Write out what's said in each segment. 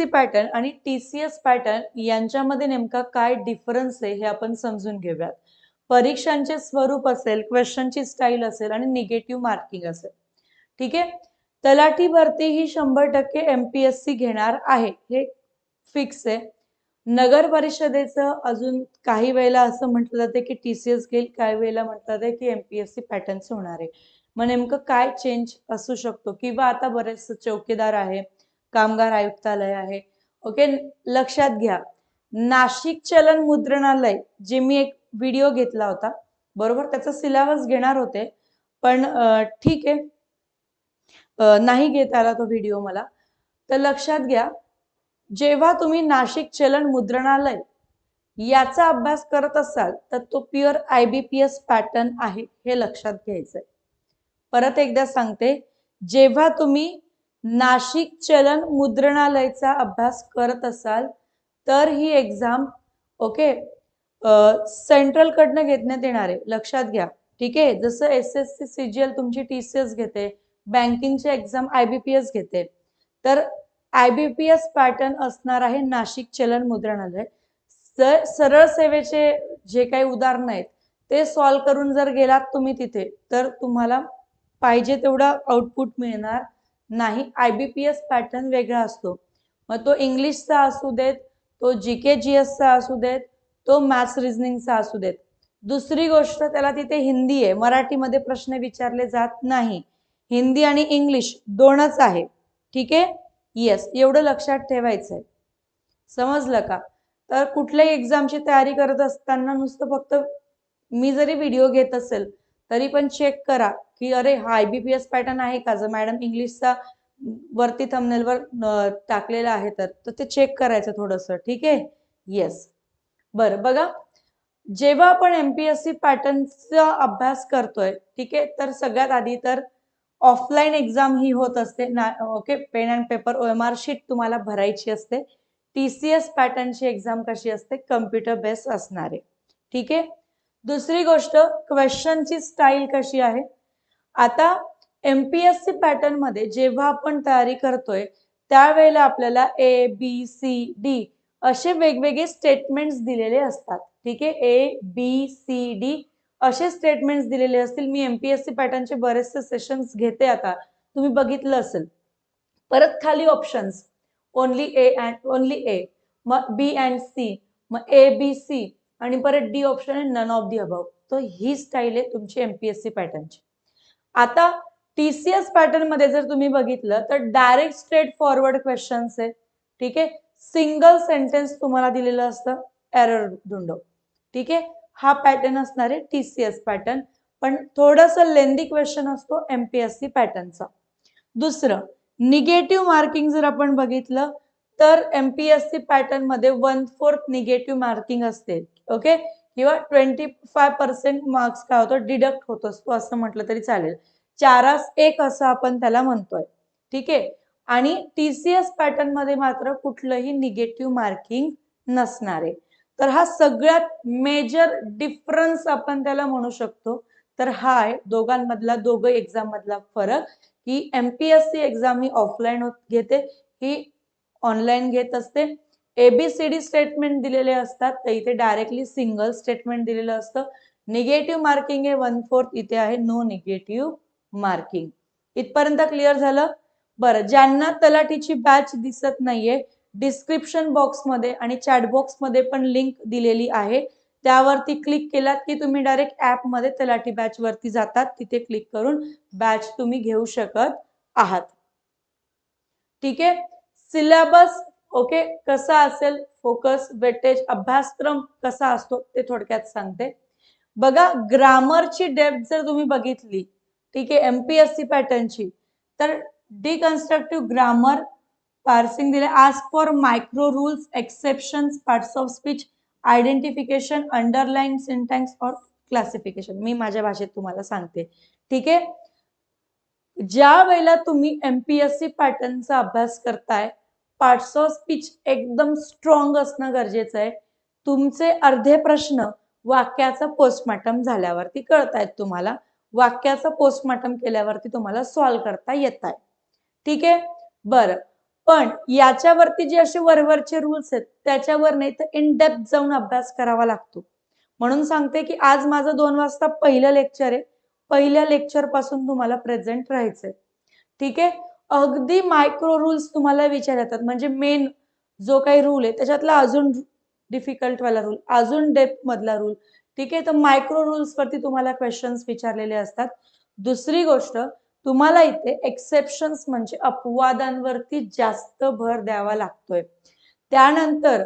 Pattern आणि TCS pattern यांच्यामध्ये नेमका काय डिफरन्स आहे हे आपण समजून घेऊयात. परीक्षांचे स्वरूप असेल, क्वेश्चनची स्टाईल असेल आणि निगेटिव्ह मार्किंग असेल. ठीक आहे. तलाठी भरती ही 100% MPSC घेणार आहे, हे फिक्स आहे. नगर परिषदेचं अजून काही वेळेला असं म्हटलं जाते की TCS घेईल, काही वेळेला म्हटलं जाते की MPSC पॅटर्नच होणार आहे. मग नेमकं काय चेंज असू शकतो, किंवा आता बरेच चौकीदार आहे, कामगार आयुक्तालय आहे. ओके, लक्षात घ्या. नाशिक चलन मुद्रणालय, जे मी एक व्हिडिओ घेतला होता, बरोबर, त्याचा सिलेबस घेणार होते, पण ठीक आहे, नाही घेता आला तो व्हिडिओ मला. तर लक्षात घ्या, जेव्हा तुम्ही नाशिक चलन मुद्रणालय याचा अभ्यास करत असाल तर तो प्युअर IBPS पॅटर्न आहे, हे लक्षात घ्यायचंय. परत एकदा सांगते, जेव्हा तुम्ही नाशिक चलन मुद्रणालयचा अभ्यास करत असाल तर ही एक्झाम ओके सेंट्रल कडनं घेण्यात येणार आहे, लक्षात घ्या. ठीक आहे. जसं SSC CGL तुमची TCS घेते, बँकिंगची एक्झाम IBPS घेते, तर IBPS पॅटर्न असणार आहे नाशिक चलन मुद्रणालय. सरळ सेवेचे जे काही उदाहरण आहेत ते सॉल्व करून जर गेलात तुम्ही तिथे, तर तुम्हाला पाहिजे तेवढा आउटपुट मिळणार नाही. IBPS पॅटर्न वेगळा असतो. मग तो इंग्लिशचा असू देत, तो GK GSचा असू देत, तो मॅथ्स रिझनिंगचा असू देत. दुसरी गोष्ट, त्याला तिथे हिंदी आहे, मराठीमध्ये प्रश्न विचारले जात नाही. हिंदी आणि इंग्लिश दोनच आहे. ठीक आहे. येस, एवढं लक्षात ठेवायचंय. समजलं का? तर कुठल्याही एक्झामची तयारी करत असताना नुसतं फक्त मी जरी व्हिडिओ घेत असेल तरी पण चेक करा की अरे हा IBPS पॅटर्न आहे का. जर मॅडम इंग्लिशचा वरती थंबनेलवर टाकलेला आहे तर ते चेक करायचं थोडंसं. ठीक आहे. येस. बरं, बघा, जेव्हा आपण MPSC पॅटर्नचा अभ्यास करतोय, ठीक आहे, तर सगळ्यात आधी तर ऑफलाईन एक्झाम ही होत असते ना. Okay, pen and paper OMR sheet तुम्हाला भरायची असते. TCS पॅटर्नची एक्झाम कशी असते, कम्प्युटर बेस्ड असणार आहे. ठीक आहे. दुसरी गोष्ट, क्वेश्चनची स्टाईल कशी आहे. आता MPSC पॅटर्न मध्ये जेव्हा आपण तयारी करतोय त्यावेळेला आपल्याला ABCD असे वेगवेगळे स्टेटमेंट्स दिलेले असतात. ठीक आहे. ABCD असे स्टेटमेंट्स दिलेले असतील. मी MPSC पॅटर्नचे बरेचसे सेशन्स घेते, आता तुम्ही बघितलं असेल. परत खाली ऑप्शन्स, ओनली A, मग B and C, मग ABC आणि परत D ऑप्शन आहे, नन ऑफ दी अबव. तर ही स्टाईल आहे तुमची MPSC पॅटर्नची. आता TCS पॅटर्न मध्ये जर तुम्ही बघितलं तर डायरेक्ट स्ट्रेट फॉरवर्ड क्वेश्चन्स आहे. ठीक आहे. सिंगल सेंटेन्स तुम्हाला दिलेलं असतं, एरर ढूंढो. ठीक आहे. हा पॅटर्न असणार आहे TCS पॅटर्न, पण थोडस लेंदी क्वेश्चन असतो MPSC पॅटर्नचा. दुसरं, निगेटिव्ह मार्किंग जर आपण बघितलं तर MPSC पॅटर्न मध्ये 1/4 निगेटिव्ह मार्किंग असते. ओके, किंवा 25% मार्क्स काय होतो, डिडक्ट होत असतो, असं म्हटलं तरी चालेल. 4/1 असं आपण त्याला म्हणतोय. ठीक आहे. आणि TCS पॅटर्न मध्ये मात्र कुठलंही निगेटिव्ह मार्किंग नसणार आहे. तर हा सगळ्यात मेजर डिफरन्स आपण त्याला म्हणू शकतो. तर हा आहे दोघांमधला, दोघं एक्झाम मधला फरक, की MPSC एक्झाम ही ऑफलाईन घेते, ही ऑनलाईन घेत असते. ABCD स्टेटमेंट दिलेले असतात, तर इथे डायरेक्टली सिंगल स्टेटमेंट दिलेलं असतं. निगेटिव्ह मार्किंग आहे 1/4, इथे आहे नो निगेटिव्ह मार्किंग. इथपर्यंत क्लिअर झालं. बरं, ज्यांना तलाठीची बॅच दिसत नाहीये, डिस्क्रिप्शन बॉक्स मध्ये आणि चॅट बॉक्स मध्ये पण लिंक दिलेली आहे, त्यावरती क्लिक केलात की तुम्ही डायरेक्ट ऍप मध्ये तलाठी बॅच वरती जातात, तिथे क्लिक करून बॅच तुम्ही घेऊ शकत आहात. ठीक आहे. सिलेबस ओके कसा असेल, फोकस, वेटेज, अभ्यासक्रम कसा असतो ते थोडक्यात सांगते. बघा, ग्रामरची डेप्थ जर तुम्ही बघितली, ठीक आहे, MPSC पॅटर्नची, तर डिकन्स्ट्रक्टिव्ह ग्रामर, पार्सिंग दिले, ask for micro rules, exceptions, parts of speech, identification, underline syntax और क्लासिफिकेशन. मी माझ्या भाषेत तुम्हाला सांगते. ठीक आहे. ज्या वेळेला तुम्ही MPSC पॅटर्नचा अभ्यास करताय, पार्ट्स ऑफ स्पीच एकदम स्ट्रॉंग असणं गरजेचं आहे. तुमचे अर्धे प्रश्न वाक्याचा पोस्टमॉर्टम झाल्यावरती कळतायत तुम्हाला, वाक्याचा पोस्टमॉर्टम केल्यावरती तुम्हाला सॉल्व्ह करता येत आहे. ठीक आहे. बरं, पण याच्यावरती जे असे वरवरचे रूल्स आहेत त्याच्यावर नाही तर इन डेप्थ जाऊन अभ्यास करावा लागतो. म्हणून सांगते की आज माझं 2 वाजता पहिलं लेक्चर आहे. पहिल्या लेक्चर पासून तुम्हाला प्रेझेंट राहायचंय. ठीक आहे. अगदी मायक्रो रूल्स तुम्हाला विचारतात, म्हणजे मेन जो काही रूल आहे त्याच्यातला अजून डिफिकल्ट वाला रूल, अजून डेप्थ मधला रूल. ठीक आहे. तर मायक्रो रूल्स वरती तुम्हाला क्वेश्चन्स विचारलेले असतात. दुसरी गोष्ट, तुम्हाला इथे एक्सेप्शन्स म्हणजे अपवादांवरती जास्त भर द्यावा लागतोय. त्यानंतर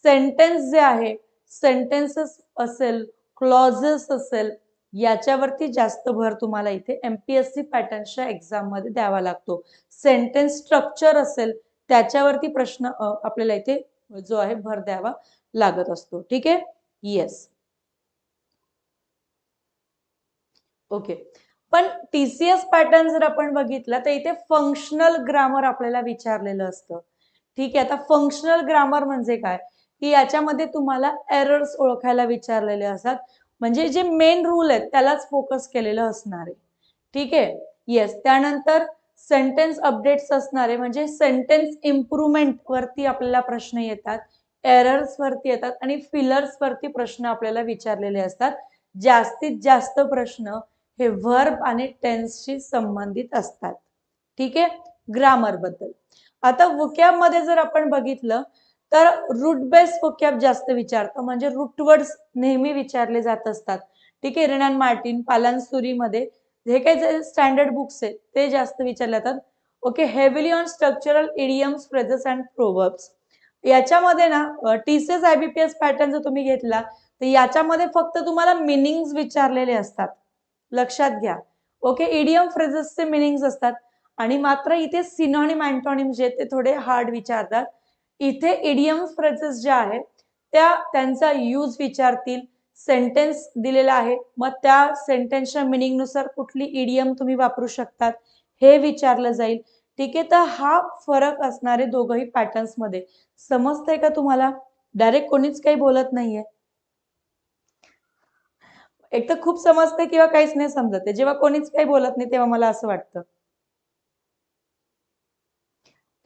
सेंटेन्स जे आहे, सेंटेन्सेस असेल, क्लॉजेस असेल, याच्यावरती जास्त भर तुम्हाला इथे एमपीएससी पॅटर्नच्या एक्झाम मध्ये द्यावा लागतो. सेंटेन्स स्ट्रक्चर असेल त्याच्यावरती प्रश्न आपल्याला इथे जो आहे भर द्यावा लागत असतो. ठीक आहे. येस. ओके. पण टीसीएस पॅटर्न जर आपण बघितला तर इथे फंक्शनल ग्रामर आपल्याला विचारलेलं असतं. ठीक आहे. आता फंक्शनल ग्रामर म्हणजे काय, की याच्यामध्ये तुम्हाला एरर्स ओळखायला विचारलेले असतात. म्हणजे जे मेन रूल आहेत त्यालाच फोकस केलेलं असणार आहे. ठीक आहे. येस. त्यानंतर सेंटेन्स अपडेट्स असणार आहे, म्हणजे सेंटेन्स इम्प्रुव्हमेंट वरती आपल्याला प्रश्न येतात, एरर्स वरती येतात आणि फिलर्स वरती प्रश्न आपल्याला विचारलेले असतात. जास्तीत जास्त प्रश्न हे व्हर्ब आणि टेन्सशी संबंधित असतात. ठीक आहे. ग्रामर बद्दल. आता वोकॅब मध्ये जर आपण बघितलं तर रूट बेस्ड वोकॅब जास्त विचारतं, म्हणजे रूट वर्ड्स नेहमी विचारले जात असतात. ठीक आहे. रेनान मार्टिन, पालांसुरी मध्ये जे काही स्टँडर्ड बुक्स आहेत ते जास्त विचारले जातात. Okay. Heavily on structural idioms, phrases and proverbs. याच्यामध्ये ना टीसीएस आयबीपीएस पॅटर्न जर तुम्ही घेतला तर याच्यामध्ये फक्त तुम्हाला मिनिंग्स विचारलेले असतात. लक्षात घ्या. ओके. इडियम फ्रेजेसचे मिनिंग्स असतात आणि मात्र इथे सिनॉनिम अँटोनिम जे ते थोडे हार्ड विचारतात. इथे इडियम फ्रेजेस ज्या आहेत त्या त्यांचा यूज विचारतील. सेंटेन्स दिलेला आहे, मग त्या सेंटेन्सच्या मिनिंग नुसार कुठली इडियम तुम्ही वापरू शकतात हे विचारलं जाईल. ठीक आहे. तर हा फरक असणार आहे दोघही पॅटर्न्स मध्ये. समजतंय का तुम्हाला? डायरेक्ट कोणीच काही बोलत नाहीये. एक तर खूप समजते किंवा काहीच नाही समजत. जेव्हा कोणीच काही बोलत नाही तेव्हा मला असं वाटतं.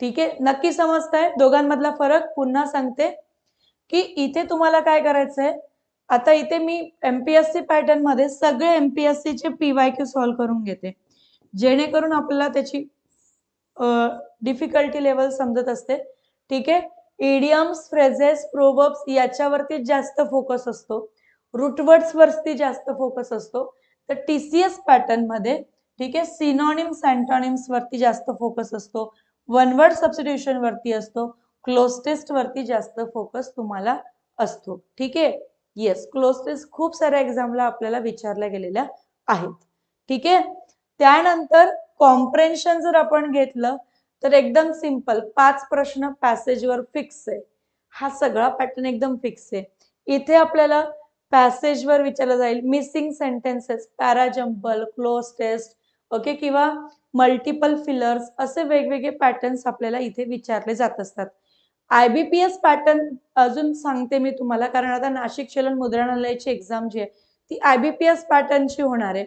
ठीक आहे. नक्की समजतंय दोघांमधला फरक? पुन्हा सांगते की इथे तुम्हाला काय करायचंय, आता इथे मी एमपीएससी पॅटर्न मध्ये सगळे एमपीएससी चे पीवायक्यू सॉल्व्ह करून घेते, जेणेकरून आपल्याला त्याची डिफिकल्टी लेवल समजत असते. ठीक आहे. इडियम्स, फ्रेजेस, प्रोव्हर्ब्स याच्यावरती जास्त फोकस असतो. रूटवर्ड्स वरती जास्त फोकस असतो. तर टीसीएस पॅटर्न मध्ये ठीक आहे सिनॉनिम्स, अँटोनिम्स वरती जास्त फोकस असतो. वन वर्ड सबस्टिट्यूशन वरती असतो. क्लोज टेस्ट वरती जास्त फोकस तुम्हाला असतो. ठीक आहे. येस. क्लोज टेस्ट खूप साऱ्या एक्झामला आपल्याला विचारल्या गेलेल्या आहेत. ठीक आहे. त्यानंतर कॉम्प्रेन्शन जर आपण घेतलं तर एकदम सिंपल 5 प्रश्न पॅसेजवर फिक्स आहे. हा सगळा पॅटर्न एकदम फिक्स आहे. इथे आपल्याला पॅसेजवर विचारलं जाईल missing sentences, parajumble, cloze test, okay, किंवा मल्टिपल फिलर्स असे वेगवेगळे पॅटर्न्स आपल्याला इथे विचारले जात असतात. आयबीपीएस पॅटर्न अजून सांगते मी तुम्हाला, कारण आता नाशिक चलन मुद्रणालयाची एक्झाम जी आहे ती आयबीपीएस पॅटर्नची होणार आहे.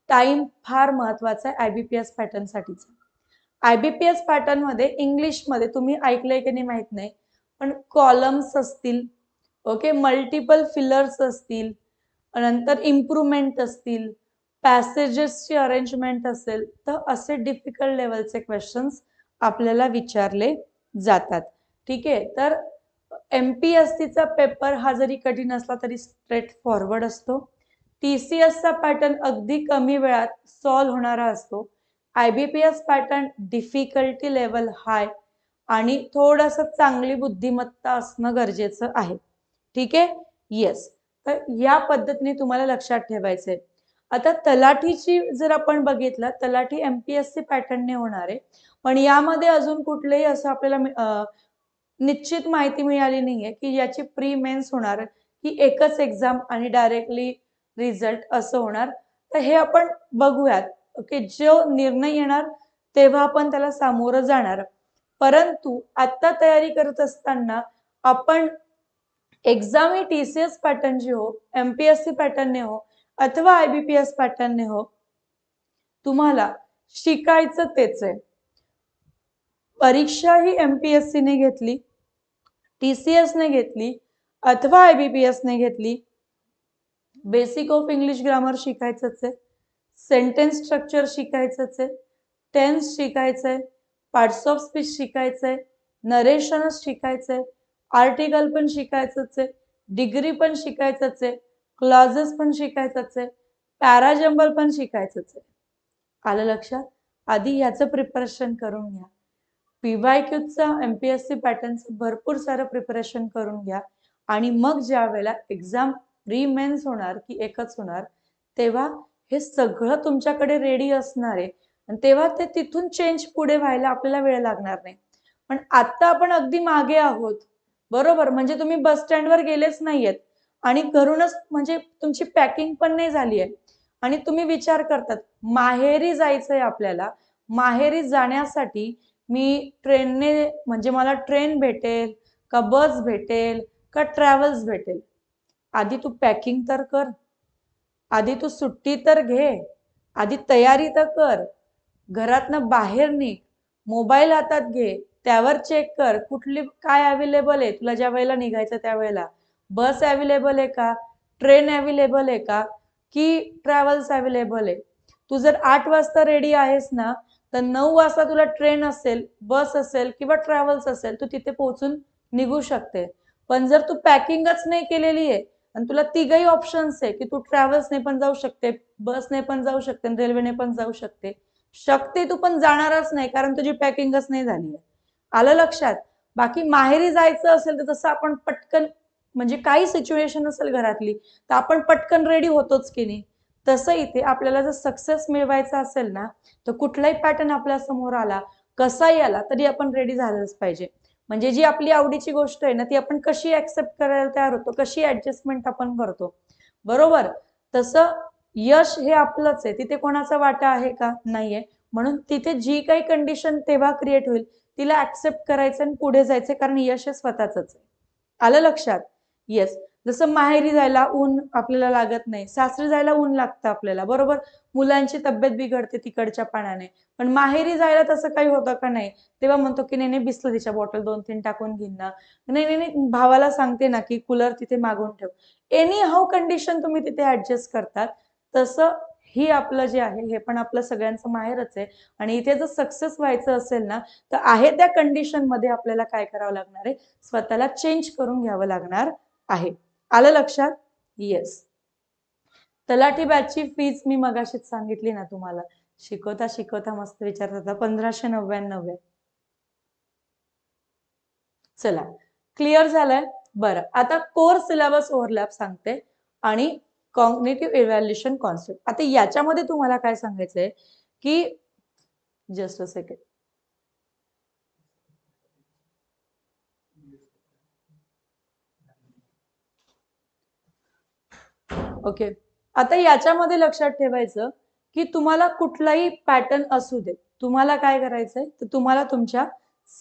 टाइम फार महत्वाचा आहे आयबीपीएस पॅटर्न साठीचा. आयबीपीएस पॅटर्न मध्ये इंग्लिश मध्ये तुम्ही ऐकलंय की नाही माहित नाही, पण कॉलम्स असतील, ओके, मल्टिपल फिलर्स असतील, नंतर इम्प्रुव्हमेंट असतील, पॅसेजेसची अरेंजमेंट असेल, तर असे डिफिकल्ट लेवलचे क्वेश्चन्स आपल्याला विचारले जातात. ठीक आहे. तर एमपीएससीचा पेपर हा जरी कठीण असला तरी स्ट्रेट फॉरवर्ड असतो. टीसीएसचा पॅटर्न अगदी कमी वेळात सॉल्व्ह होणारा असतो. आयबीपीएस पॅटर्न डिफिकल्टी लेवल हाय आणि थोडस चांगली बुद्धिमत्ता असणं गरजेचं आहे. ठीक आहे. येस. तर या पद्धतीने तुम्हाला लक्षात ठेवायचंय. आता तलाठीची जर आपण बघितलं, तलाठी एमपीएससी पॅटर्नने होणार आहे, पण यामध्ये अजून कुठलेही असं आपल्याला निश्चित माहिती मिळाली नाहीये की याची प्री मेन्स होणार की एकच एक्झाम आणि डायरेक्टली रिझल्ट असं होणार. तर हे आपण बघूयात. ओके. जो निर्णय येणार तेव्हा आपण त्याला सामोरं जाणार. परंतु आता तयारी करत असताना आपण एक्झाम ही टीसीएस पॅटर्नची हो, एमपीएससी पॅटर्नने हो अथवा आयबीपीएस पॅटर्नने हो, तुम्हाला शिकायचं तेच आहे. परीक्षा ही MPSC ने घेतली, TCS ने घेतली अथवा IBPS ने घेतली, बेसिक ऑफ इंग्लिश ग्रामर शिकायचंच आहे, सेंटेन्स स्ट्रक्चर शिकायचंच आहे, टेन्स शिकायचंय, पार्ट्स ऑफ स्पीच शिकायचंय, नरेशनच शिकायचंय, आर्टिकल पण शिकायचंच आहे, डिग्री पण शिकायचंच आहे, क्लॉजेस पण शिकायचंच आहे, पॅराजंबल पण शिकायचंच आहे. आलं लक्षात? आधी याचं प्रिपरेशन करून घ्या. PYQचा MPSC पॅटर्नचं भरपूर सारं प्रिपरेशन करून घ्या आणि मग ज्या वेळेला एक्झाम प्री मेन्स होणार की एकच होणार तेव्हा हे सगळं तुमच्याकडे रेडी असणार आहे आणि तेव्हा ते तिथून चेंज पुढे व्हायला आपल्याला वेळ लागणार नाही. पण आता आपण अगदी मागे आहोत, बरोबर? म्हणजे तुम्ही बस स्टँडवर गेलेच नाहीयेत आणि घरूनच म्हणजे तुमची पॅकिंग पण नाही झाली आहे आणि तुम्ही विचार करतात माहेरी जायचंय आपल्याला, माहेरी जाण्यासाठी मी ट्रेनने म्हणजे मला ट्रेन भेटेल का बस भेटेल का ट्रॅव्हल्स भेटेल? आधी तू पॅकिंग तर कर, आधी तू सुट्टी तर घे, आधी तयारी तर कर, घरातनं बाहेर निघ, मोबाईल हातात घे, त्यावर चेक कर कुठली काय अवेलेबल आहे तुला ज्या वेळेला निघायचं त्यावेळेला, बस अवेलेबल आहे का, ट्रेन अवेलेबल आहे का की ट्रॅव्हल्स अवेलेबल आहे. तू जर 8 वाजता रेडी आहेस ना तर 9 वाजता तुला ट्रेन असेल, बस असेल किंवा ट्रॅव्हल्स असेल, तू तिथे पोहोचून निघू शकते. पण जर तू पॅकिंगच नाही केलेली आहे आणि तुला तिघही ऑप्शन्स आहे की तू ट्रॅव्हल्सने पण जाऊ शकते, बसने पण जाऊ शकते, रेल्वेने पण जाऊ शकते, तू पण जाणारच नाही कारण तुझी पॅकिंगच नाही झाली आहे. आलं लक्षात? बाकी माहेरी जायचं असेल तर तसं आपण पटकन म्हणजे काही सिच्युएशन असेल घरातली तर आपण पटकन रेडी होतोच की नाही. तसं इथे आपल्याला जर सक्सेस मिळवायचा असेल ना तर कुठलाही पॅटर्न आपल्या समोर आला, कसाही आला तरी आपण रेडी झालंच पाहिजे. म्हणजे जी आपली आवडीची गोष्ट आहे ना ती आपण कशी ऍक्सेप्ट करायला तयार होतो, कशी ऍडजस्टमेंट आपण करतो, बरोबर? तसं यश हे आपलंच आहे, तिथे कोणाचा वाटा आहे का? नाहीये. म्हणून तिथे जी काही कंडिशन तेव्हा क्रिएट होईल तिला ऍक्सेप्ट करायचं आणि पुढे जायचं कारण यश हे स्वतःच आहे. आलं लक्षात? येस. जसं माहेरी जायला ऊन आपल्याला लागत नाही, सासरी जायला ऊन लागतं आपल्याला, बरोबर? मुलांची तब्येत बिघडते तिकडच्या पाण्याने, पण माहेरी जायला तसं काही होतं का नाही? तेव्हा म्हणतो की नाही बिस्लरीच्या बॉटल 2-3 टाकून घेईन ना, नाही नाही भावाला सांगते ना की कूलर तिथे मागून ठेव. एनी हाऊ कंडिशन तुम्ही तिथे ऍडजस्ट करतात. तसं ही आपलं जे आहे हे पण आपलं सगळ्यांचं माहेरच आहे आणि इथे जर सक्सेस व्हायचं असेल ना तर आहे त्या कंडिशन मध्ये आपल्याला काय करावं लागणार आहे, स्वतःला चेंज करून घ्यावं लागणार आहे. आलं लक्षात? येस. तलाठी बॅचची फीज मी मगाशीच सांगितली ना तुम्हाला, शिकवता शिकवता मस्त विचारत होता 1599 आहे. चला क्लिअर झालंय? बरं, आता कोर सिलेबस ओव्हरलॅप सांगते आणि कॉग्निटिव्ह इव्हॅल्युएशन कॉन्सेप्ट. आता याच्यामध्ये तुम्हाला काय सांगायचंय की जस्ट अ सेकंड. ओके, आता याच्यामध्ये लक्षात ठेवायचं की तुम्हाला कुठलाही पॅटर्न असू दे, तुम्हाला काय करायचंय तर तुम्हाला तुमच्या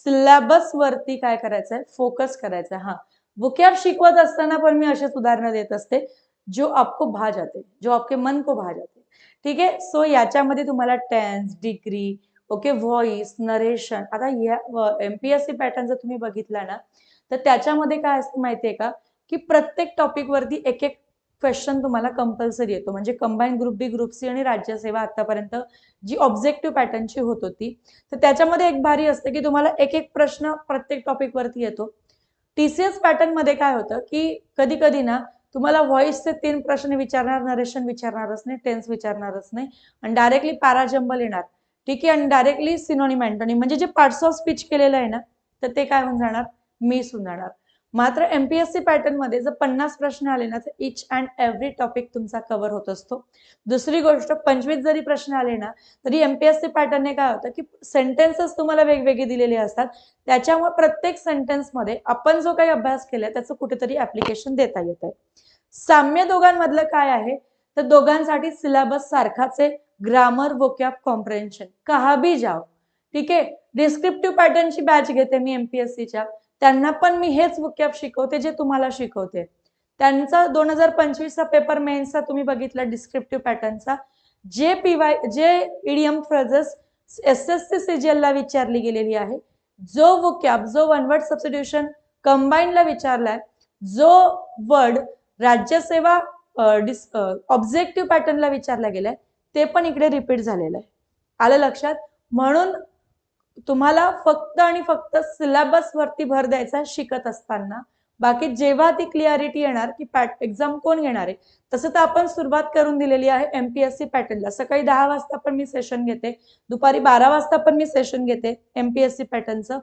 सिलेबस वरती काय करायचंय, फोकस करायचंय. हा वोकॅब शिकवत असताना पण मी अशीच उदाहरणं देत असते जो आपको भा जाते, जो आपके मन को भा जाते. ठीक आहे. सो याच्यामध्ये तुम्हाला tense, degree, okay, voice, narration. आता या MPSC पॅटर्न जर तुम्ही बघितला ना तर त्याच्यामध्ये काय असतं माहितीये का की प्रत्येक टॉपिक वरती एक एक क्वेश्चन तुम्हाला कंपल्सरी येतो. म्हणजे कंबाईन ग्रुप बी, ग्रुप सी आणि राज्यसेवा आतापर्यंत जी ऑब्जेक्टिव्ह पॅटर्नची होत होती तर त्याच्यामध्ये एक भारी असते की तुम्हाला एक एक प्रश्न प्रत्येक टॉपिक वरती येतो. TCS पॅटर्न मध्ये काय होतं की कधी कधी ना तुम्हाला व्हॉइसचे 3 प्रश्न विचारणार, नरेशन विचारणारच नाही, टेन्स विचारणारच नाही आणि डायरेक्टली पॅराजंबल येणार. ठीक आहे. आणि डायरेक्टली सिनोनिम अँटोनिम म्हणजे जे पार्ट्स ऑफ स्पीच केलेलं आहे ना तर ते काय होऊन जाणार, मिस होऊन जाणार. मात्र MPSC पॅटर्न मध्ये जर 50 प्रश्न आले ना तर इच अँड एव्हरी टॉपिक तुमचा कव्हर होत असतो. दुसरी गोष्ट 25 जरी प्रश्न आले ना तरी MPSC पॅटर्नने काय होतं की सेंटेन्सेस तुम्हाला वेगवेगळे दिलेले असतात. त्याच्यामुळे प्रत्येक सेंटेन्स मध्ये आपण जो काही अभ्यास केलाय त्याचं कुठेतरी ऍप्लिकेशन देता येत आहे. साम्य दोघांमधलं काय आहे तर दोघांसाठी सिलेबस सारखाच आहे, ग्रामर, वोकॅब, कॉम्प्रेन्शन, कहा भी जाओ. ठीक आहे. डिस्क्रिप्टिव्ह पॅटर्नची बॅच घेते मी MPSCच्या, त्यांना पण मी हेच वोकॅब शिकवते जे तुम्हाला शिकवते. त्यांचा 2025चा पेपर मेन्सचा तुम्ही बघितला डिस्क्रिप्टिव्ह पॅटर्नचा, जे ईडीएम फ्रेजेस SSC CGL ला विचारली गेलेली आहे, जो वोकॅब, जो वन वर्ड सबस्टिट्यूशन कंबाईनला विचारलाय, जो वर्ड राज्यसेवा ऑब्जेक्टिव्ह पॅटर्नला विचारला गेलाय, ते पण इकडे रिपीट झालेलं आहे. आलं लक्षात? म्हणून तुम्हाला फक्त आणि फक्त सिलेबस वरती भर द्यायचा शिकत असताना. बाकी जेव्हा ती क्लिअरिटी येणार की एक्झाम कोण घेणार आहे, तसं तर आपण सुरुवात करून दिलेली आहे एमपीएससी पॅटर्नला. सकाळी 10 वाजता पण मी सेशन घेते, दुपारी 12 वाजता पण मी सेशन घेते एमपीएससी पॅटर्नचं.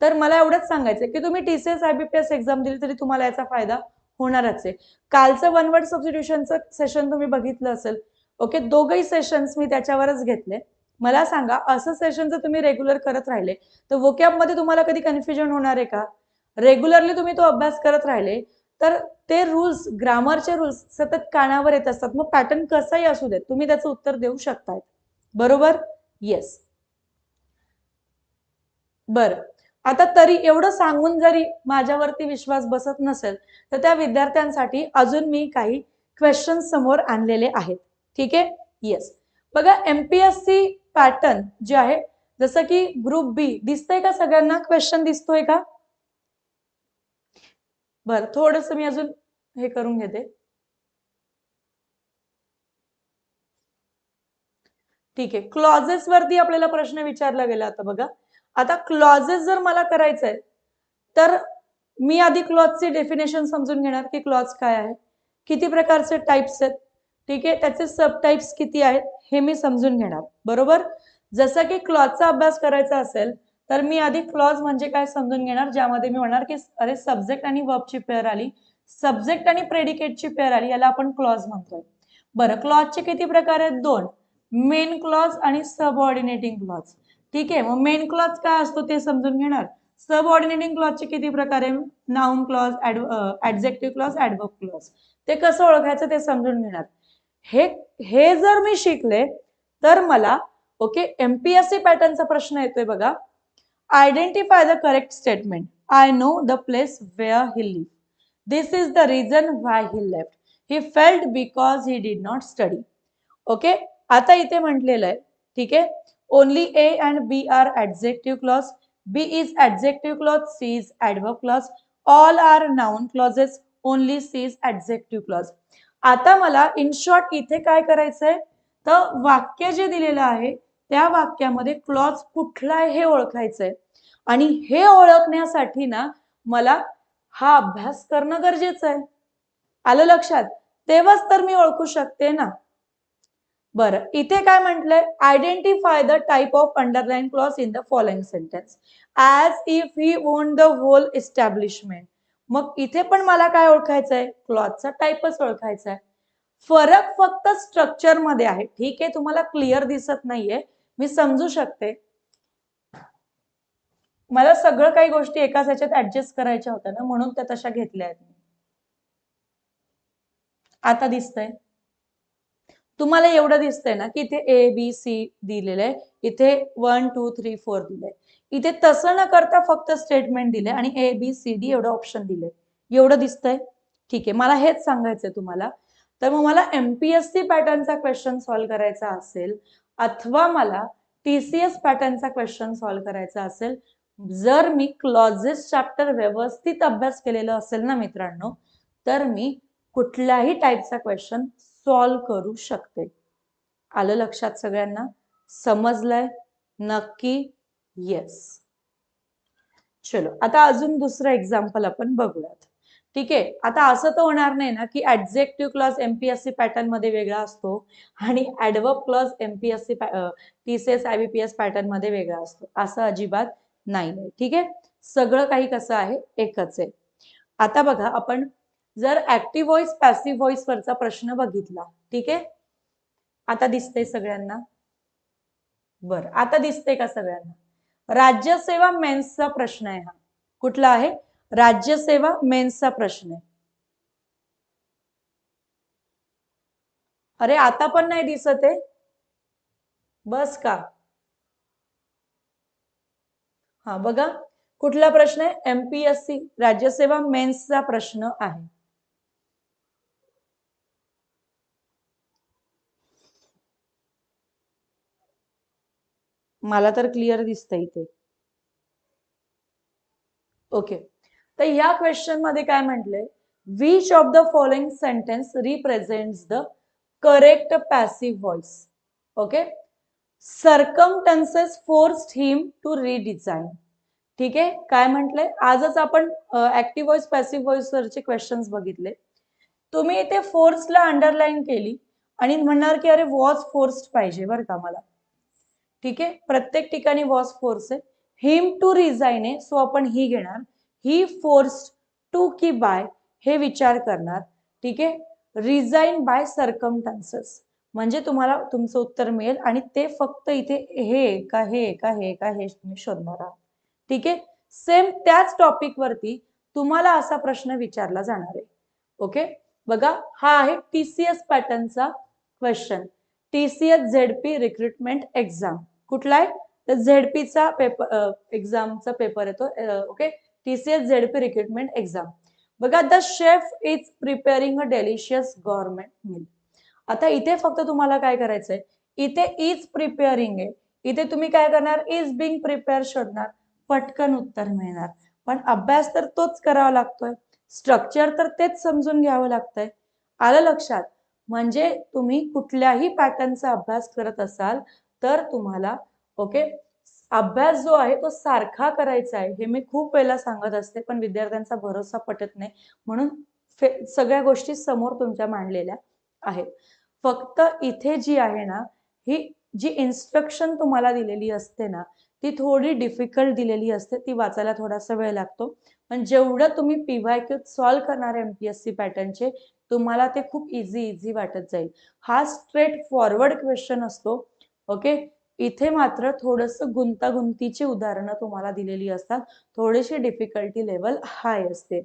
तर मला एवढंच सांगायचं की तुम्ही टीसीएस आयबीपीएस एक्झाम दिली तरी तुम्हाला याचा फायदा होणारच आहे. कालचं वन वर्ड सबस्टिट्यूशनचं सेशन तुम्ही बघितलं असेल. ओके, दोघही सेशन्स मी त्याच्यावरच घेतले. मला सांगा, असं सेशन जर तुम्ही रेग्युलर करत राहिले तर वोकॅब मध्ये तुम्हाला कधी कन्फ्युजन होणार आहे का? रेग्युलरली तुम्ही तो अभ्यास करत राहिले तर ते रूल्स, ग्रामरचे रूल्स सतत कानावर येत असतात. मग पॅटर्न कसाही असू देत, तुम्ही त्याचं उत्तर देऊ शकताय. बरोबर? येस. बरं, आता तरी एवढं सांगून जरी माझ्यावरती विश्वास बसत नसेल तर त्या विद्यार्थ्यांसाठी अजून मी काही क्वेश्चन समोर आणलेले आहेत. ठीक आहे? येस. बघा, एमपीएससी पॅटर्न जे आहे, जसं की ग्रुप बी दिसतंय का सगळ्यांना? क्वेश्चन दिसतोय का? बरं, थोडस मी अजून हे करून घेते. ठीक आहे, क्लॉजेस वरती आपल्याला प्रश्न विचारला गेला. आता बघा, आता क्लॉजेस जर मला करायचंय तर मी आधी क्लॉजची डेफिनेशन समजून घेणार की क्लॉज काय आहे, किती प्रकारचे टाइप्स आहेत, ठीक आहे, त्याचे सब टाइप्स किती आहेत हे मी समजून घेणार. बरोबर? जसं की क्लॉजचा अभ्यास करायचा असेल तर मी आधी क्लॉज म्हणजे काय समजून घेणार, ज्यामध्ये मी म्हणणार की अरे सब्जेक्ट आणि वर्बची पेअर आली, सब्जेक्ट आणि प्रेडिकेटची पेअर आली, याला आपण क्लॉज म्हणतोय. बरं, क्लॉजचे किती प्रकार आहेत? दोन, मेन क्लॉज आणि सबऑर्डिनेटिंग क्लॉज. ठीक आहे, मग मेन क्लॉज काय असतो ते समजून घेणार. सबऑर्डिनेटिंग क्लॉजचे किती प्रकार आहे? Noun clause, adjective clause, adverb clause. ते कसं ओळखायचं ते समजून घेणार. हे हे जर मी शिकले तर मला ओके एमपीएससी पॅटर्नचा प्रश्न येतोय बघा. Identify the correct statement. I know the place where he live. This is the reason why he left. He felt because he did not study. Okay, आता इथे म्हटलेलं आहे, ठीक आहे, only A and B are adjective clause, B is adjective clause, C is adverb clause, all are noun clauses, only C is adjective clause. आता मला in short इथे काय करायचंय, तर वाक्य जे दिलेलं आहे त्या वाक्यामध्ये क्लॉज कुठला आहे हे ओळखायचंय. आणि हे ओळखण्यासाठी ना मला हा अभ्यास करणं गरजेचं आहे. आलं लक्षात? तेव्हाच तर मी ओळखू शकते ना. बरं, इथे काय म्हटलंय? Identify the type of underline clause in the following sentence as if he own the whole establishment. मग इथे पण मला काय ओळखायचंय? क्लॉजचा टाइपच ओळखायचा आहे. फरक फक्त स्ट्रक्चर मध्ये आहे. ठीक आहे, तुम्हाला क्लिअर दिसत नाहीये, मी समजू शकते. मला सगळं काही गोष्टी एकाच ह्याच्यात ऍडजस्ट करायच्या होत्या ना, म्हणून त्या तशा घेतल्या आहेत. आता दिसतंय तुम्हाला? एवढं दिसतंय ना की इथे ए बी सी दिलेलं आहे, इथे 1 2 3 4 दिलंय. इथे तसं न करता फक्त स्टेटमेंट दिले आणि ए बी सी डी एवढं ऑप्शन दिले. एवढं दिसतंय? ठीक आहे, मला हेच सांगायचंय तुम्हाला. तर मग मला एमपीएससी पॅटर्नचा क्वेश्चन सॉल्व्ह करायचा असेल अथवा मला टीसीएस पॅटर्नचा क्वेश्चन सॉल्व्ह करायचा असेल, जर मी क्लॉजेस चॅप्टर व्यवस्थित अभ्यास केलेला असेल ना मित्रांनो, तर मी कुठल्याही टाईपचा क्वेश्चन सॉल्व्ह करू शकते. आलं लक्षात सगळ्यांना? समजलंय? नक्की? येस. चलो, आता अजून दुसरं एक्झाम्पल आपण बघूयात. ठीक आहे, आता असं तर होणार नाही ना की ऍडजेक्टिव्ह क्लॉज एमपीएससी पॅटर्न मध्ये वेगळा असतो आणि adverb clause MPSC TCS IBPS pattern मध्ये वेगळा असतो, असं अजिबात नाही. ठीक आहे, सगळं काही कसं आहे? एकच आहे. आता बघा, आपण जर ऍक्टिव्ह व्हॉइस पॅसिव्ह व्हॉइस वरचा प्रश्न बघितला, ठीक आहे, आता दिसतंय सगळ्यांना? बरं, आता दिसतंय का सगळ्यांना? राज्यसेवा मेन्सचा प्रश्न आहे हा. कुठला आहे? राज्यसेवा मेन्सचा प्रश्न आहे. अरे आता पण नाही दिसत आहे? बस का? हा बघा, कुठला प्रश्न आहे? एमपीएससी राज्यसेवा मेन्सचा प्रश्न आहे. मला तर क्लिअर दिसतंय इथे. ओके, तर या क्वेश्चन मध्ये काय म्हटलंय, which of the following sentence represents the correct passive voice. Okay, circumstances forced him to redesign. ठीक आहे, काय म्हटलंय, आजच आपण ऍक्टिव्ह व्हॉइस पॅसिव्ह व्हॉइस वरचे क्वेश्चन्स बघितले. तुम्ही इथे फोर्सला अंडरलाईन केली आणि म्हणणार की अरे वॉज फोर्स्ड पाहिजे बरं का मला. ठीक आहे, प्रत्येक ठिकाणी वॉज फोर्स आहे. हिम टू रिझाइन आहे, सो आपण ही घेणार. ही फोर्स्ड टू की बाय हे विचार करणार. ठीक आहे, रिझाइन बाय सर्कमस्टान्सेस म्हणजे तुम्हाला तुमचं उत्तर मिळेल आणि ते फक्त इथे हे का हे का हे का हे तुम्ही शोधणार आहात. ठीक आहे, सेम त्याच टॉपिक वरती तुम्हाला असा प्रश्न विचारला जाणार आहे. ओके, बघा हा आहे टीसीएस पॅटर्नचा question. TCS ZP recruitment exam कुठला आहे, तर झेडपीचा पेपर एक्झामचा पेपर येतो. Okay, TCS ZP recruitment exam. बघा, the chef is preparing a delicious government meal. आता इथे फक्त तुम्हाला काय करायचंय, इथे इज प्रिपेअरिंग आहे, इथे तुम्ही काय करणार, इज बिंग प्रिपेअर शोधणार, पटकन उत्तर मिळणार. पण अभ्यास तर तोच करावा लागतोय, स्ट्रक्चर तर तेच समजून घ्यावं लागतंय. आलं लक्षात, म्हणजे तुम्ही कुठल्याही पॅटर्नचा अभ्यास करत असाल तर तुम्हाला ओके अभ्यास जो आहे तो सारखा करायचा आहे. हे मी खूप वेळेला सांगत असते, पण विद्यार्थ्यांचा भरोसा पटत नाही, म्हणून सगळ्या गोष्टी समोर तुमच्या मांडलेल्या आहेत. फक्त इथे जी आहे ना, ही जी इन्स्ट्रक्शन तुम्हाला दिलेली असते ना, ती थोडी डिफिकल्ट दिलेली असते, ती वाचायला थोडासा वेळ लागतो. पण जेवढं तुम्ही पीवायक्यू सॉल्व्ह करणार एमपीएससी पॅटर्नचे, तुम्हाला ते खूप इझी वाटत जाईल. हा स्ट्रेट फॉरवर्ड क्वेश्चन असतो. ओके, इथे मात्र थोडस गुंतागुंतीची उदाहरणं तुम्हाला दिलेली असतात, थोडीशी डिफिकल्टी लेवल हाय असते.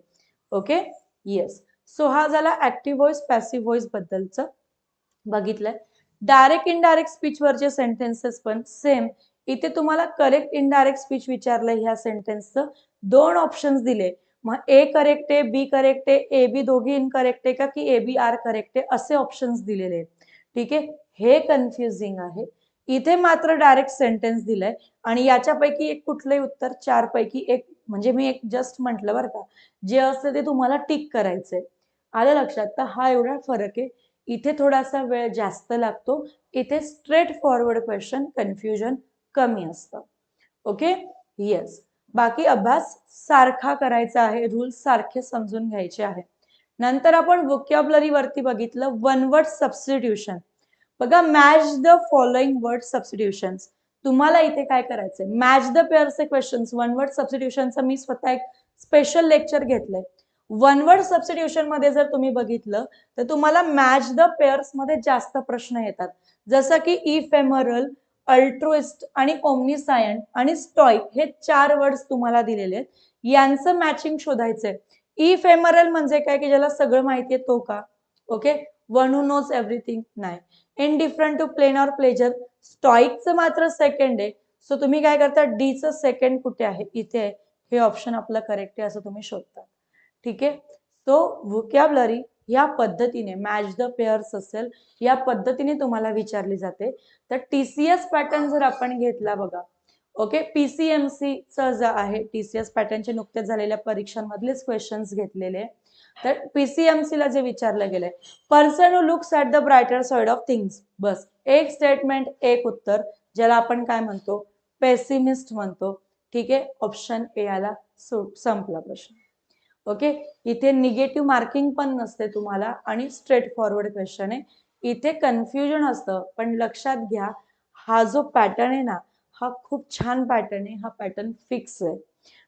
Okay, yes. सो हा झाला ऍक्टिव्ह व्हॉइस पॅसिव्ह व्हॉइस बद्दलचं बघितलंय. डायरेक्ट इनडायरेक्ट स्पीच वरचे सेंटेन्सेस पण सेम. इथे तुम्हाला करेक्ट इनडायरेक्ट स्पीच विचारलंय, ह्या सेंटेन्सचं 2 ऑप्शन्स दिले. मग ए करेक्ट आहे, बी करेक्ट आहे, ए बी दोघी इनकरेक्ट आहे का की ए बी आर करेक्ट आहे, असे ऑप्शन्स दिलेले आहेत. ठीक आहे, हे कन्फ्युजिंग आहे. इथे मात्र डायरेक्ट सेंटेन्स दिलंय आणि याच्यापैकी एक कुठलंही उत्तर 4 पैकी एक, म्हणजे मी एक जस्ट म्हटलं बरं का, जे असतं ते तुम्हाला टिक करायचंय. आलं लक्षात, तर हा एवढा फरक आहे. इथे थोडासा वेळ जास्त लागतो, इथे स्ट्रेट फॉरवर्ड क्वेश्चन, कन्फ्युजन कमी असतं. Okay, yes. बाकी अभ्यास सारखा करायचा आहे, रूल्स सारखे समजून घ्यायचे आहे. नंतर आपण व्होकॅब्युलरी वरती बघितलं, वन वर्ड सबस्टिट्यूशन. बघा, match the following word substitutions. तुम्हाला इथे काय करायचंय, मॅच द पेअर्सचे क्वेश्चन्स. वन वर्ड सबस्टिट्यूशनचं मी स्वतः एक स्पेशल लेक्चर घेतलंय. वन वर्ड सबस्टिट्यूशन मध्ये जर तुम्ही बघितलं तर तुम्हाला मॅच द पेअर्स मध्ये जास्त प्रश्न येतात, जसं की इफेमरल, अल्ट्रुइस्ट आणि ओमनिसायंट आणि स्टॉइक हे 4 वर्ड्स तुम्हाला दिलेले आहेत. यांचं मॅचिंग शोधायचंय. इफेमरल म्हणजे काय, की ज्याला सगळं माहिती आहे तो का, okay, one who knows everything नाही. Indifferent to plain or pleasure, स्टॉइकचं मात्र सेकंड आहे. सो तुम्ही काय करता, डीचं सेकंड कुठे आहे, इथे आहे, हे ऑप्शन आपलं करेक्ट आहे असं तुम्ही शोधता. ठीक आहे, सो व्होकॅब्युलरी या पद्धतीने मॅच द पेअर्स असेल, या पद्धतीने तुम्हाला विचारली जाते. तर टीसीएस पॅटर्न जर आपण घेतला बघा, ओके, पीसीएमसी च जे आहे, टीसीएस पॅटर्नचे नुकतेच झालेल्या परीक्षांमधलेच क्वेश्चन्स घेतलेले. तर पीसीएमसी ला जे विचारलं गेलंय, person who looks at the brighter side of things. बस एक स्टेटमेंट एक उत्तर, ज्याला आपण काय म्हणतो, पेसिमिस्ट म्हणतो. ठीक आहे, ऑप्शन ए आला, संपला प्रश्न. ओके, इथे निगेटिव्ह मार्किंग पण नसते तुम्हाला आणि स्ट्रेट फॉरवर्ड क्वेश्चन आहे. इथे कन्फ्युजन असतं, पण लक्षात घ्या, हा जो पॅटर्न आहे ना, हा खूप छान पॅटर्न आहे, हा पॅटर्न फिक्स आहे.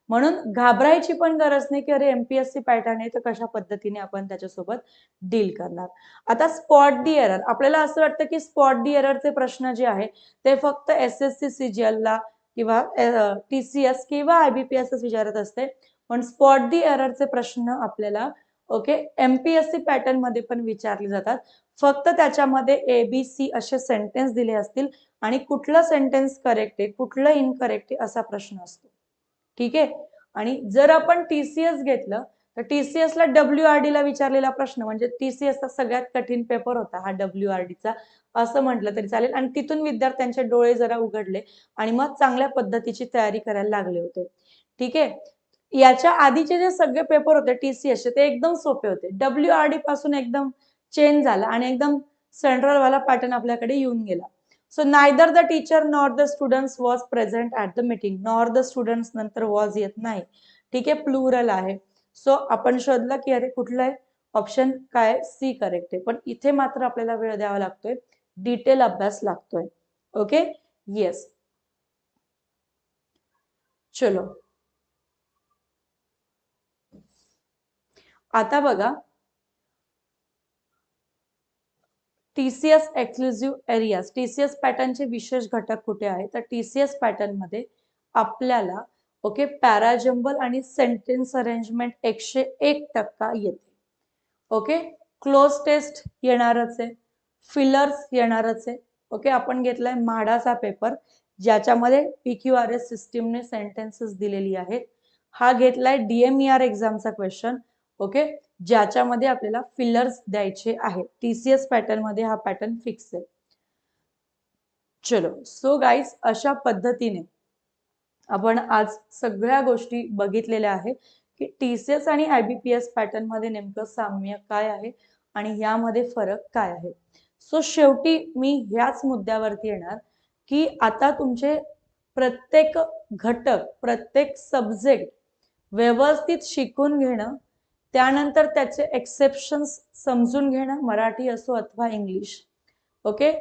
म्हणून घाबरायची पण गरज नाही की अरे एमपीएससी पॅटर्न आहे तर कशा पद्धतीने आपण त्याच्यासोबत डील करणार. आता स्पॉट दी एरर, आपल्याला असं वाटतं की स्पॉट दी एररचे प्रश्न जे आहे ते फक्त एसएससी सीजीएल ला किंवा टीसीएस किंवा आयबीपीएस विचारत असते, पण स्पॉट दी एररचे प्रश्न आपल्याला ओके एमपीएससी पॅटर्न मध्ये पण विचारले जातात. फक्त त्याच्यामध्ये एबीसी असे सेंटेन्स दिले असतील आणि कुठलं सेंटेन्स करेक्ट आहे कुठलं इनकरेक्ट आहे असा प्रश्न असतो. ठीक आहे, आणि जर आपण टीसीएस घेतलं तर टीसीएस ला डब्ल्यूआरडी ला विचारलेला प्रश्न म्हणजे टीसीएसचा सगळ्यात कठीण पेपर होता हा डब्ल्यूआरडीचा, असं म्हटलं तरी चालेल. आणि तिथून विद्यार्थ्यांचे डोळे जरा उघडले आणि मग चांगल्या पद्धतीची तयारी करायला लागले होते. ठीक आहे, याच्या आधीचे जे सगळे पेपर होते TCS चे ते एकदम सोपे होते. WRD पासून एकदम चेंज झाला आणि एकदम सेंट्रल वाला पॅटर्न आपल्याकडे येऊन गेला. So neither the teacher nor the students was present at the meeting. Nor the students नंतर वॉज येत नाही. ठीक आहे, प्लुरल आहे. सो आपण शोधलं की अरे कुठलं आहे, ऑप्शन काय, सी करेक्ट आहे. पण इथे मात्र आपल्याला वेळ द्यावा लागतोय, डिटेल अभ्यास लागतोय. Okay, yes. चलो आता बघा, TCS एक्सक्लुझिव्ह एरियाज, TCS पॅटर्नचे विशेष घटक कुठे आहे, तर TCS पॅटर्न मध्ये आपल्याला ओके पॅराजंबल आणि सेंटेन्स अरेंजमेंट 101% येते. ओके, क्लोज टेस्ट येणारच आहे, फिलर्स येणारच आहे. ओके, आपण घेतलाय म्हाडाचा पेपर ज्याच्यामध्ये PQRS सिस्टीमने सेंटेन्सेस दिलेली आहेत. हा घेतलाय DMER एक्झामचा क्वेश्चन. ओके, ज्याच्यामध्ये आपल्याला फिलर्स द्यायचे आहेत. TCS पॅटर्न मध्ये हा पॅटर्न फिक्स आहे. चलो, सो गाईज अशा पद्धतीने आपण आज सगळ्या गोष्टी बघितलेल्या आहेत की TCS आणि IBPS पॅटर्न मध्ये नेमकं साम्य काय आहे आणि यामध्ये फरक काय आहे. सो शेवटी मी ह्याच मुद्द्यावरती येणार की आता तुमचे प्रत्येक घटक, प्रत्येक सब्जेक्ट व्यवस्थित शिकून घेणं, त्यानंतर त्याचे एक्सेप्शन्स समजून घेणं, मराठी असो अथवा इंग्लिश. ओके,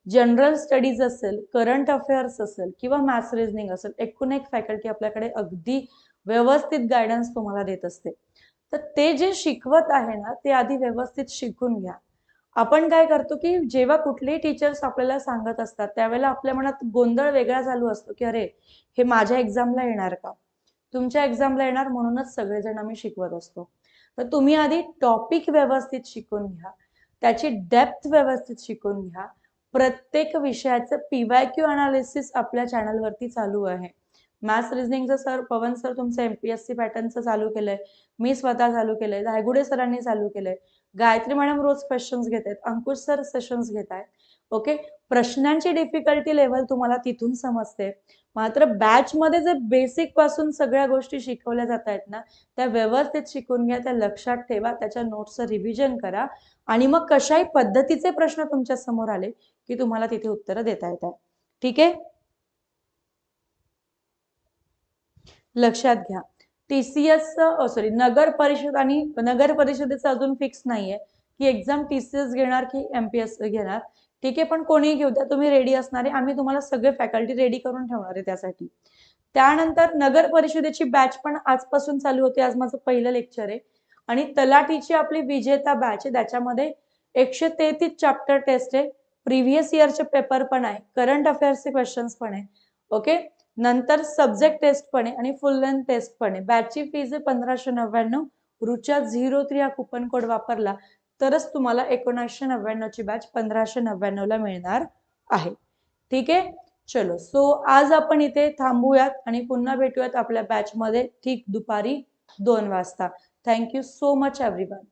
जनरल स्टडीज असेल, करंट अफेअर्स असेल किंवा मॅथ्स रिझनिंग असेल, एकूण एक फॅकल्टी आपल्याकडे अगदी व्यवस्थित गायडन्स तुम्हाला देत असते. तर ते जे शिकवत आहे ना ते आधी व्यवस्थित शिकून घ्या. आपण काय करतो की जेव्हा कुठलेही टीचर्स आपल्याला सांगत असतात त्यावेळेला आपल्या मनात गोंधळ वेगळा चालू असतो की अरे हे माझ्या एक्झामला येणार का, तुमच्या एक्झामला येणार म्हणूनच सगळेजण आम्ही शिकवत असतो. तर तुम्ही आधी टॉपिक व्यवस्थित शिकून घ्या, त्याची डेप्थ व्यवस्थित शिकून घ्या. प्रत्येक विषयाचं PYQ अनालिसिस आपल्या चॅनलवरती चालू आहे. मॅथ्स रिझनिंगचं सर पवन सर तुमचं MPSC पॅटर्नचं चालू केलंय, मी स्वतः चालू केलंय, धायगुडे सरांनी चालू केलंय, गायत्री मॅडम रोज क्वेश्चन्स घेत आहेत, अंकुश सर सेशन्स घेत आहेत. ओके, प्रश्नांची डिफिकल्टी लेवल तुम्हाला तिथून समजते. मात्र बॅच मध्ये जे बेसिक पासून सगळ्या गोष्टी शिकवल्या जात आहेत ना त्या व्यवस्थित शिकून घ्या, त्या लक्षात ठेवा, त्याच्या नोट्सचं रिव्हिजन करा आणि मग कशाही पद्धतीचे प्रश्न तुमच्या समोर आले की तुम्हाला तिथे उत्तर देता येतात. ठीक आहे, लक्षात घ्या. TCS सॉरी नगर परिषद आणि नगर परिषदेचं अजून फिक्स नाहीये की एक्झाम TCS घेणार की MPSC घेणार. ठीक आहे, पण कोणीही घेऊ द्या, तुम्ही रेडी असणारे, आम्ही तुम्हाला सगळे फॅकल्टी रेडी करून ठेवणार आहे त्यासाठी. त्यानंतर नगर परिषदेची बॅच पण आजपासून चालू होते. आज माझं पहिलं लेक्चर आहे आणि तलाठीची आपली विजेता बॅच आहे, त्याच्यामध्ये 133 चॅप्टर टेस्ट आहे, प्रिव्हियस इयरचे पेपर पण आहे, करंट अफेअर्सचे क्वेश्चन्स पण आहे. ओके, नंतर सब्जेक्ट टेस्ट पण आहे आणि फुल लेंथ टेस्ट पण आहे. बॅचची फीज आहे 1599. रुचा 03 हा कुपन कोड वापरला तरच तुम्हाला 1999 ची बॅच 1599 ला मिळणार आहे. ठीक आहे, चलो, सो आज आपण इथे थांबूयात आणि पुन्हा भेटूयात आपल्या बॅच मध्ये ठीक दुपारी 2 वाजता. Thank you so much everyone.